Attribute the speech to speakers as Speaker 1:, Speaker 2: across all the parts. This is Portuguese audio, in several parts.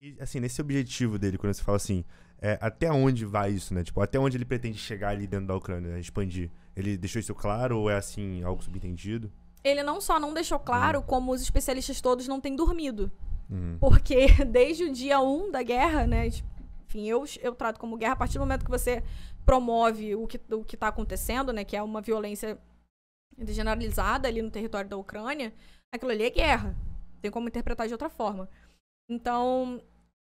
Speaker 1: E, assim, nesse objetivo dele, quando você fala assim, até onde vai isso, né? Tipo, até onde ele pretende chegar ali dentro da Ucrânia, né? Expandir. Ele deixou isso claro ou é, assim, algo subentendido?
Speaker 2: Ele não só não deixou claro, como os especialistas todos não têm dormido.
Speaker 1: Uhum.
Speaker 2: Porque desde o dia 1 da guerra, né? Enfim, eu trato como guerra a partir do momento que você promove o que tá acontecendo, né? Que é uma violência generalizada ali no território da Ucrânia. Aquilo ali é guerra. Tem como interpretar de outra forma. Então,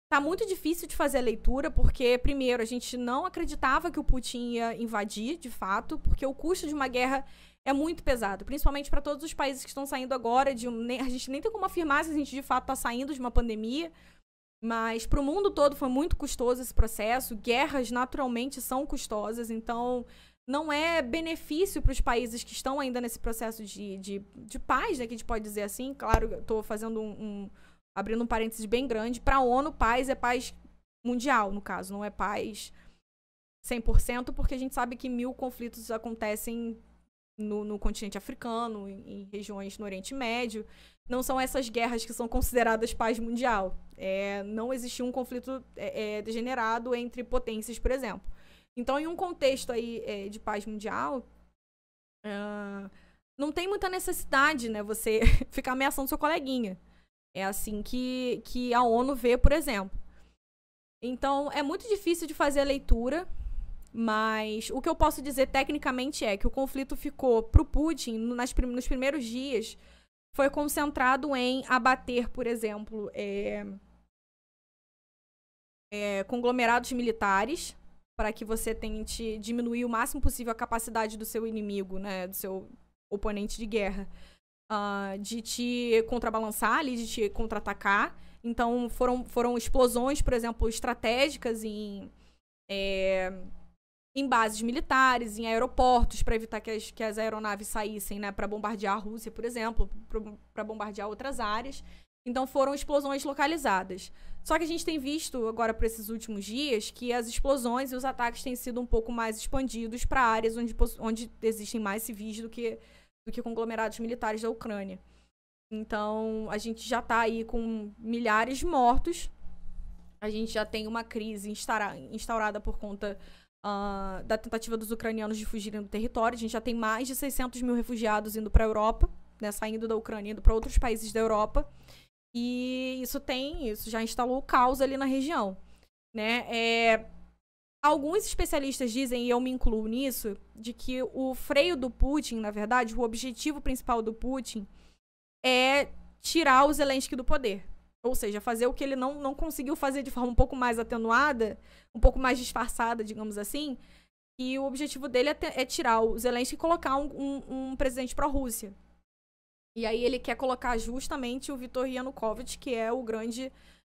Speaker 2: tá muito difícil de fazer a leitura, porque, primeiro, a gente não acreditava que o Putin ia invadir, de fato, porque o custo de uma guerra é muito pesado, principalmente para todos os países que estão saindo agora de a gente nem tem como afirmar se a gente de fato está saindo de uma pandemia, mas para o mundo todo foi muito custoso esse processo. Guerras naturalmente são custosas, então não é benefício para os países que estão ainda nesse processo de paz, né, que a gente pode dizer assim. Claro, eu estou fazendo abrindo um parênteses bem grande. Para a ONU, paz é paz mundial, no caso, não é paz 100%, porque a gente sabe que 1000 conflitos acontecem no continente africano, em regiões no Oriente Médio. Não são essas guerras que são consideradas paz mundial. Não existiu um conflito degenerado entre potências, por exemplo. Então, em um contexto aí de paz mundial, não tem muita necessidade, né, você ficar ameaçando seu coleguinha. É assim que a ONU vê, por exemplo. Então, é muito difícil de fazer a leitura. Mas o que eu posso dizer tecnicamente é que o conflito ficou pro Putin, nos primeiros dias, foi concentrado em abater, por exemplo, conglomerados militares, para que você tente diminuir o máximo possível a capacidade do seu inimigo, né, do seu oponente de guerra, de te contrabalançar ali, de te contra-atacar. Então foram explosões, por exemplo, estratégicas em bases militares, em aeroportos, para evitar que as aeronaves saíssem, né, para bombardear a Rússia, por exemplo, para bombardear outras áreas. Então foram explosões localizadas. Só que a gente tem visto agora, por esses últimos dias, que as explosões e os ataques têm sido um pouco mais expandidos para áreas onde existem mais civis do que conglomerados militares da Ucrânia. Então a gente já está aí com milhares de mortos. A gente já tem uma crise instaurada por conta da tentativa dos ucranianos de fugirem do território. A gente já tem mais de 600 mil refugiados indo para a Europa, né, saindo da Ucrânia, indo para outros países da Europa. E isso já instalou o caos ali na região, né? Alguns especialistas dizem, e eu me incluo nisso, de que o freio do Putin, na verdade, o objetivo principal do Putin é tirar o Zelensky do poder. Ou seja, fazer o que ele não conseguiu fazer de forma um pouco mais atenuada, um pouco mais disfarçada, digamos assim. E o objetivo dele é tirar o Zelensky e colocar um presidente pró-Rússia. E aí ele quer colocar justamente o Viktor Yanukovych, que é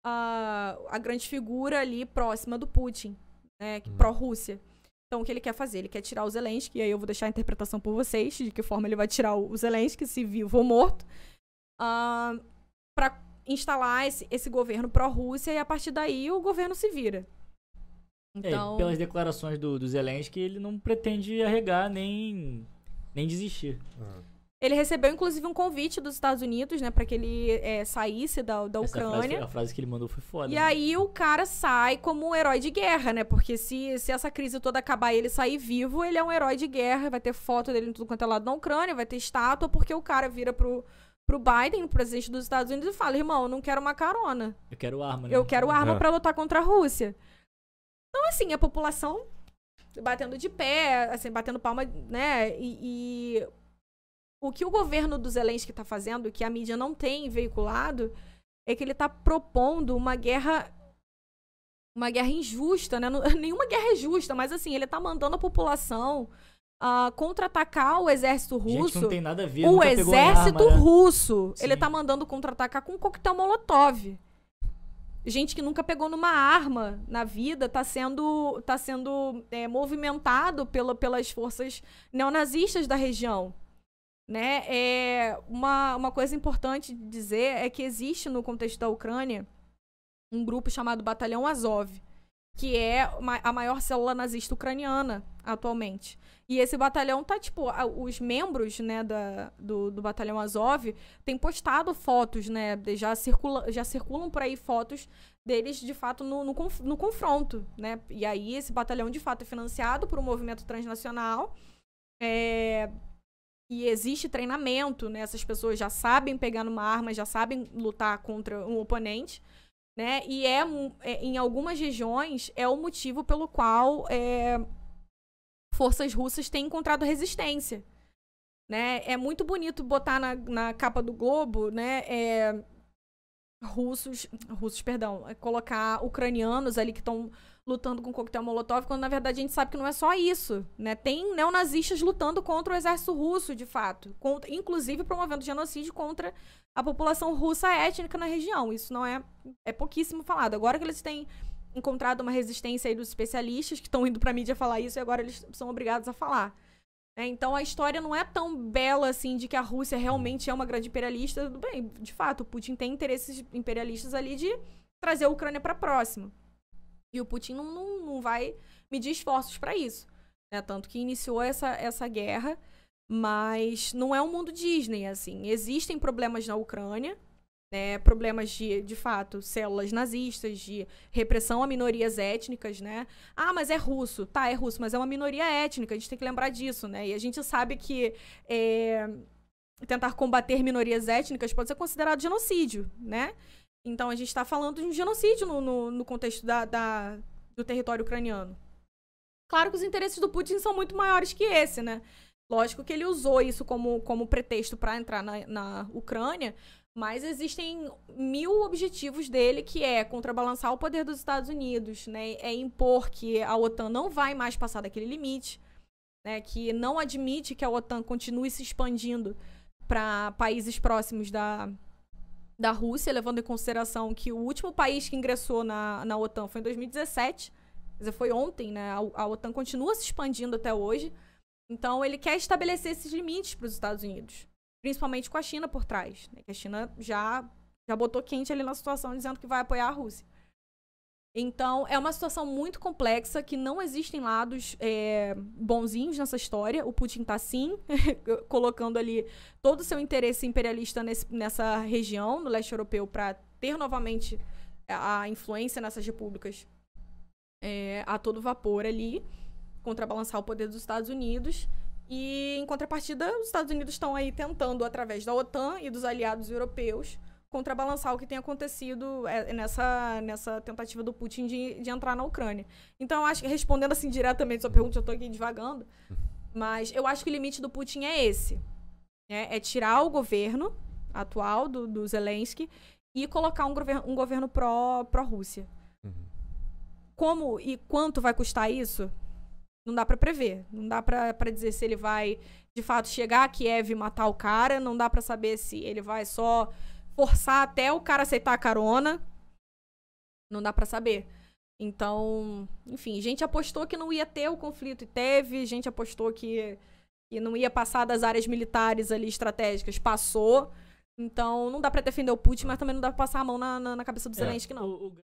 Speaker 2: a grande figura ali próxima do Putin, né, pró-Rússia. Então, o que ele quer fazer? Ele quer tirar o Zelensky, e aí eu vou deixar a interpretação por vocês, de que forma ele vai tirar o Zelensky, se vivo ou morto, para instalar esse governo pró-Rússia, e a partir daí o governo se vira. Então,
Speaker 3: pelas declarações do Zelensky, ele não pretende arregar nem desistir.
Speaker 2: Ele recebeu, inclusive, um convite dos Estados Unidos, né, para que ele saísse da Ucrânia.
Speaker 3: A frase que ele mandou foi foda.
Speaker 2: E aí o cara sai como um herói de guerra, né? Porque se essa crise toda acabar e ele sair vivo, ele é um herói de guerra. Vai ter foto dele em tudo quanto é lado na Ucrânia, vai ter estátua, porque o cara vira pro Biden, o presidente dos Estados Unidos, e fala: irmão, eu não quero uma carona.
Speaker 3: Eu quero arma, né?
Speaker 2: Eu quero arma pra lutar contra a Rússia. Então, assim, a população batendo de pé, assim, batendo palma, né? E o que o governo do Zelensky tá fazendo, que a mídia não tem veiculado, é que ele tá propondo uma guerra injusta, né? Nenhuma guerra é justa, mas assim, ele tá mandando a população contra-atacar o exército russo.
Speaker 3: Gente, não tem nada a ver,
Speaker 2: o exército
Speaker 3: arma, né?
Speaker 2: russo.
Speaker 3: Sim.
Speaker 2: Ele tá mandando contra-atacar com um coquetel molotov. Gente que nunca pegou numa arma na vida tá sendo movimentado pelas forças neonazistas da região, né? Uma coisa importante de dizer é que existe no contexto da Ucrânia um grupo chamado Batalhão Azov, que é a maior célula nazista ucraniana atualmente. E esse batalhão tá, tipo, os membros, né, do batalhão Azov têm postado fotos, né, já circulam por aí fotos deles, de fato, no confronto, né? E aí esse batalhão, de fato, é financiado por um movimento transnacional, e existe treinamento, né? Essas pessoas já sabem pegar numa arma, já sabem lutar contra um oponente, né? E em algumas regiões é o motivo pelo qual forças russas têm encontrado resistência, né? É muito bonito botar na capa do Globo, né? Colocar ucranianos ali que estão lutando com coquetel Molotov, quando na verdade a gente sabe que não é só isso, né? Tem neonazistas lutando contra o exército russo, de fato, inclusive promovendo genocídio contra a população russa étnica na região. Isso não é pouquíssimo falado. Agora que eles têm encontrado uma resistência aí dos especialistas que estão indo pra mídia falar isso, e agora eles são obrigados a falar. Então a história não é tão bela assim de que a Rússia realmente é uma grande imperialista. Bem, de fato, o Putin tem interesses imperialistas ali de trazer a Ucrânia para próxima. E o Putin não vai medir esforços para isso, né? Tanto que iniciou essa guerra, mas não é um mundo Disney, assim. Existem problemas na Ucrânia, né? Problemas de fato, células nazistas, de repressão a minorias étnicas, né? Ah, mas é russo. Tá, é russo, mas é uma minoria étnica, a gente tem que lembrar disso, né? E a gente sabe que tentar combater minorias étnicas pode ser considerado genocídio, né? Então a gente está falando de um genocídio no contexto do território ucraniano. Claro que os interesses do Putin são muito maiores que esse, né? Lógico que ele usou isso como pretexto para entrar na Ucrânia, mas existem 1000 objetivos dele, que é contrabalançar o poder dos Estados Unidos, né? É impor que a OTAN não vai mais passar daquele limite, né? Que não admite que a OTAN continue se expandindo para países próximos da Rússia, levando em consideração que o último país que ingressou na OTAN foi em 2017, quer dizer, foi ontem, né? A OTAN continua se expandindo até hoje. Então, ele quer estabelecer esses limites para os Estados Unidos, principalmente com a China por trás, né? Que a China já botou quente ali na situação, dizendo que vai apoiar a Rússia. Então, é uma situação muito complexa, que não existem lados bonzinhos nessa história. O Putin está, sim, colocando ali todo o seu interesse imperialista nessa região, no leste europeu, para ter novamente a influência nessas repúblicas a todo vapor ali, contrabalançar o poder dos Estados Unidos. E, em contrapartida, os Estados Unidos estão aí tentando, através da OTAN e dos aliados europeus, contrabalançar o que tem acontecido nessa tentativa do Putin de entrar na Ucrânia. Então, eu acho que, respondendo assim diretamente a sua pergunta, eu estou aqui divagando, mas eu acho que o limite do Putin é esse, né? É tirar o governo atual do Zelensky e colocar um governo pró-Rússia. Como e quanto vai custar isso? Não dá para prever. Não dá para dizer se ele vai, de fato, chegar a Kiev e matar o cara. Não dá para saber se ele vai só forçar até o cara aceitar a carona. Não dá pra saber. Então, enfim, gente apostou que não ia ter o conflito e teve. Gente apostou que não ia passar das áreas militares ali estratégicas. Passou. Então, não dá pra defender o Putin, mas também não dá pra passar a mão na cabeça do Zelensky, não.